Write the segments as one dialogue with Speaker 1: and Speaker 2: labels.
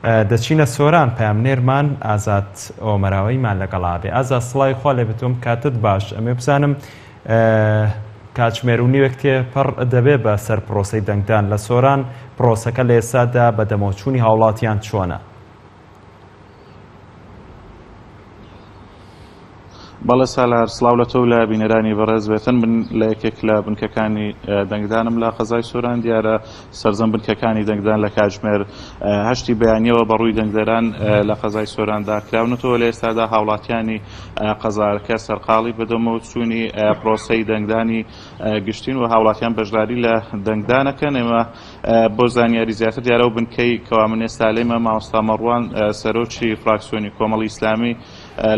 Speaker 1: دەچینە سۆران پامنێرمان ئازاد ئۆمەراوەیمان لەگەڵا بێ. ئازاد سڵای خوا لێ بتوم کاتت باش. ئەمێ بزانم کاتژمێر و نیوەک تێپەڕ دەبێ بە سەر پرۆسەی دەنگدان لە سۆران، پرۆسەکە لە ئێستادا بە دەمەوچوونی هاوڵاتیان چۆنە؟
Speaker 2: بەڵێ سالار، سڵاو لە تۆ لە بینەرانی بەڕێز بێتن. من لە یەکێک لە بنکەکانی دەنگدانم لە قەزای سۆران دیارە سەرجەم بنکەکانی دەنگدان لە کاتژمێر 8 بەیانیەوە بەڕووی دەنگدەران لە قەزای سۆراندا کراونەتەوە. لە ئێستادا هاوڵاتیانی قەزارەکە سەرقاڵی بەدەمەوچوونی پرۆسەی دەنگدانی گشتین و هاوڵاتیان بەشداری لە دەنگدانەکەن. ئێمە بۆ زانیاری زیاتر دیارە و بنکەی کەوا من ئێستا لێمە مامۆستا مەڕوان سەرۆکی فراکسیۆنی کۆمەڵی ئیسلامی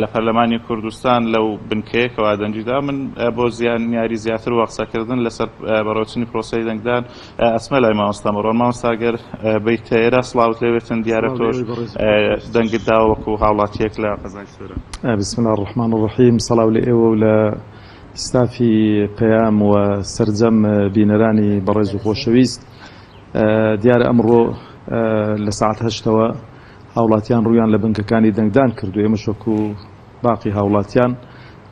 Speaker 2: لە پەرلەمانی کوردستان لەو بنکەیەکەوە دەنجیدا. من بۆ زانیاری زیاتر و قسەکردن لەسەر بەڕێوەچوونی پرۆسەی دەنگدان ئەسمە لای مامۆستا مەڕوان. مامۆستا ئەگەر بیتە ئێرە سڵاوت لێ بێتن، دیارە تۆش دەنگت داوە وەکو هاوڵاتیەک لە قەزای سۆران.
Speaker 3: بسم الله الرحمن الرحیم. سڵاو لە ئێوە و لە ستافی پەیام و سەرجەم بینەرانی بەڕێز و خۆشەویست. دیارە ئەمڕۆ لە ساعت 8ەوە هاوڵاتیان ڕوویان لە بنکەکانی دەنگدان کردو. ئێمە شەکو باقی هاوڵاتیان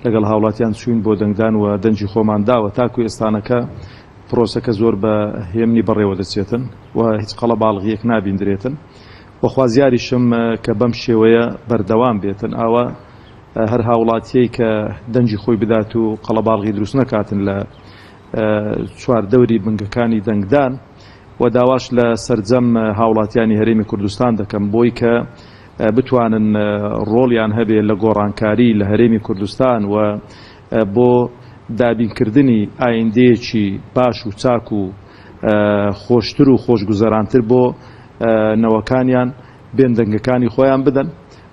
Speaker 3: لەگەڵ هاوڵاتیان چوین بۆ دەنگدان و دەنجی خۆمان داوە. تاکو ئێستانەکە پرۆسەکە زۆر بە هێمنی بەڕێوە دەچێتن و هیچ قەڵە باڵغیەک نابیندرێتن. وەخوازیاریشم کە بەم شێوەیە بەردەوام بێتن. ئاوە هەر هاوڵاتیەی کە دەنجی خۆی بدات و قەڵە باڵغی دروست نەکاتن لە چواردەوری بنکەکانی دەنگدان و داواش لە سەرجەم هاوڵاتیانی هەرێمی کوردستان دەکەم بۆی کە بتوانن ڕۆڵیان هەبێ لە گۆڕانکاری لە هەرێمی کوردستان و بۆ دابینکردنی ئایندەیەکی باش و چاک و خۆشتر و خۆشگوزەرانتر بۆ نەوەکانیان بێن دەنگەکانی خۆیان بدەن.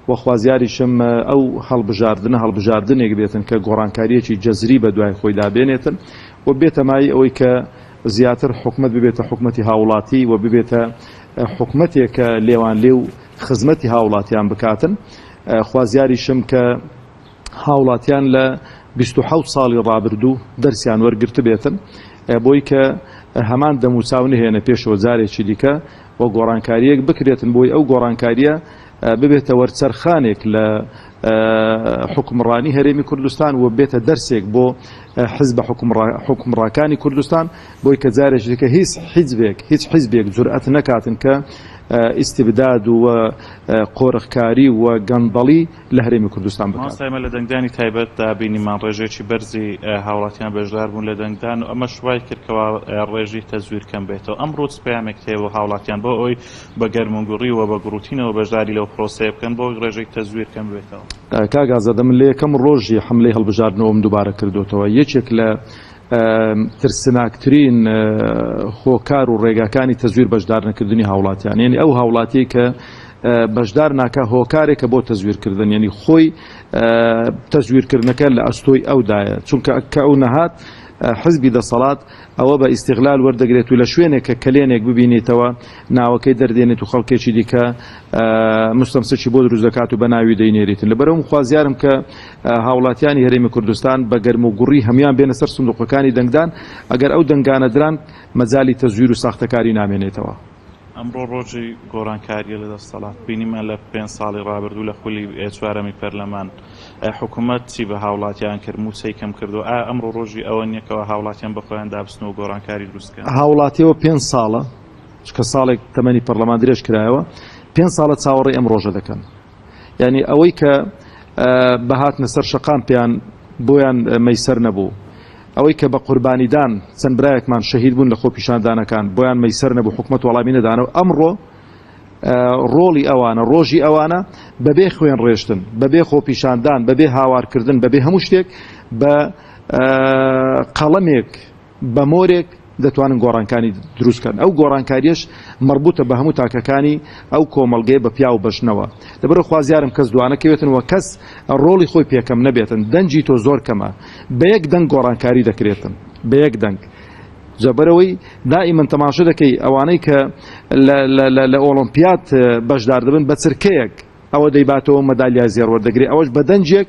Speaker 3: وەخوازیاریشم ئەو هەڵبژاردنێک بێتن کە گۆڕانکاریەکی جەزری بە دوای خۆی دابێنێتن و بێتە مای ئەوەی کە زیاتر حکومت ببێتە حکومەتی هاوڵاتی و ببێتە حکومەتێکە لێوان لێ و خزمەتی هاوڵاتیان بکاتن. خوازیاریشم کە هاوڵاتیان لە 27 ساڵی ڕابردوو دەرسیان وەرگرت بێتن بۆی کە هەمان دەموچاو نهێنە پێشەوە جارێکی دیکە و گۆڕانکاریەک بکرێتن بۆی ئەو گۆڕانکاریە ببێتە وەرچەرخانێک لە حکومڕانی هەرێمی کوردستان و بێتە دەرسێک بۆ حزب حکومڕاکانی کوردستان بۆی کە جارێک دیکە هیچ حیزبێک جورئەت نەکاتن کە ئیستیبداد و قۆرغکاری و گەندەڵی لە هەرێمی کوردستان بکات.
Speaker 2: ماسایمە لە دەنگدانی تایبەت دابینیمان ڕێژێکی بەرزی هاوڵاتیان بەشدار بوون لە دەنگدان و ئەمە شوای کردکەوە ڕێژی تەزویر کەم بێتەوە. ئەمڕۆ پەیامێک هەیە هاوڵاتیان بۆ ئەوی بە گەرمونگوڕی و بە گروتینەوە بەشداری لەو پرۆسەیە بکەن بۆ ڕێژێک تەزویر کەم بێتەوە.
Speaker 3: کاگازادە من لە یەکەم ڕۆژی حملەی هەڵبژاردنەوەم دووبارە کردوتەوە. یەکێک لە ترسناکترین خۆکار و ڕێگاکانی تەزویر بەشدارنەکردنی هاوڵاتیان، یعنی ئەو هاوڵاتی کە بەشدار ناکە هۆکارێکە بۆ تەزویرکردن، یعنی خۆی تەزویرکردنەکە لە ئەستۆی ئەودایە، چونکە کە ئەو نەهات حزبی دەسەڵات ئەوە بە ئیستیغلال وەردەگرێت و لە شوێنێکە کلێنێک ببینیتەوە ناوەکەی دەردێنێت و خەڵکێکی دیکە مستەمسەکی بۆ دروست دەکات و بە ناوی دەینێریتن. لەبەرەوە خوازیارم کە هاوڵاتیانی هەرێمی کوردستان بە گەرم و گوڕی هەمان بێنە سەر سندوقەکانی دەنگدان ئەگەر ئەو دەنگانە دران مەجالی تەزویر و ساختەکاری نامێنێتەوە.
Speaker 2: ئەمڕۆ ڕۆژی گۆڕانکاریە لە دەسەڵات بینیمە لە 5 ساڵی ڕابردوو لە خولی چوارەمی پەرلەمان حکوومەت چی بە هاوڵاتیان کرد موچەی کەم کردو. ئەمڕۆ ڕۆژی ئەوە نیەکەوە هاوڵاتیان بەخۆیان دابستنەوە گۆڕانکاری دروستکەن.
Speaker 3: هاوڵاتیەوە 5 ساڵە کە ساڵێک تەمەنی پەرلەمان درێژ کرایەوە 5 ساڵە چاوەڕێی ئەم ڕۆژە دەکەن. یعنی ئەوەی کە بەهاتنە سەر شەقام پێیان بۆیان مەیسەر نەبوو، ئەوەی کە بە قوربانیدان چەند برایەکمان شەهید بوون لە خۆ پیشاندانەکان بۆیان مەیسەر نەبوو حکومەت وەڵامی نەدانەوە. ئەمڕۆ ڕۆڵی ئەوانە ڕۆژی ئەوانە بەبێ خوێن ڕێشتن، بەبێ خۆپیشاندان، بەبێ هاوارکردن، بەبێ هەموو شتێک بە قەڵەمێک بە مۆرێک دەتوانن گۆڕانکاری دروستکەن. ئەو گۆڕانکاریش مربوطە بە هەموو تاکەکانی ئەو کۆمەڵگەی بە پیا و بەشنەوە. لەبەرەوە خوازیارم کەس دوانەکەوێتن و کەس ڕۆڵی خۆی پێکەم نەبێتن. دەنجی تۆ زۆر کەمە، بە یەک دەنگ گۆڕانکاری دەکرێتن، بە یەک دەنگ. جەبەرەوەی دائیمەن تەماشا دەکەی ئەوانەی کە لە ئۆلۆمپیاد بەشدار دەبن بە چرکەیەک ئەوە دەیباتەوە مەدالیای زێڕ وەردەگرێت، ئەوەش بە دەنجێک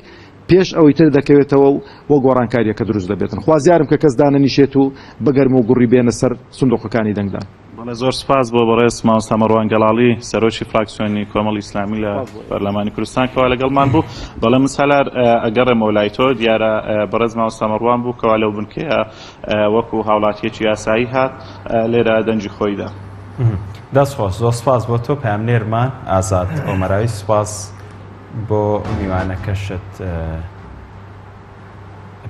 Speaker 3: پێش ئەوەی تر دەکەوێتەوە و گۆڕانکاریەکە دروست دەبێتن. خوازیارم کە کەس دانەنیشێت و بەگەرم و گوڕی بێنە سەر سندوقەکانی دەنگدان.
Speaker 2: زۆر سپاس بۆ بەڕێز مامۆستا مەڕوان گەڵاڵی سەرۆکی فراکسیۆنی کۆمەڵی ئیسلامی لە پەرلەمانی کوردستان کەوا لەگەڵمان بوو. بەڵێ من سالار ئەگەڕێمەوە لای تۆ دیارە بەڕێز مامۆستا مەڕوان بوو کەوا لەو بنکەیە وەکو هاوڵاتیەکی یاسایی هات لێرە دەنجی خۆیدا.
Speaker 1: دەستخۆش زۆر سپاس بۆ تۆ پامنێرمان ئازاد ئۆمەراوی سپاس بۆ میوانەکەشت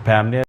Speaker 1: پامنێر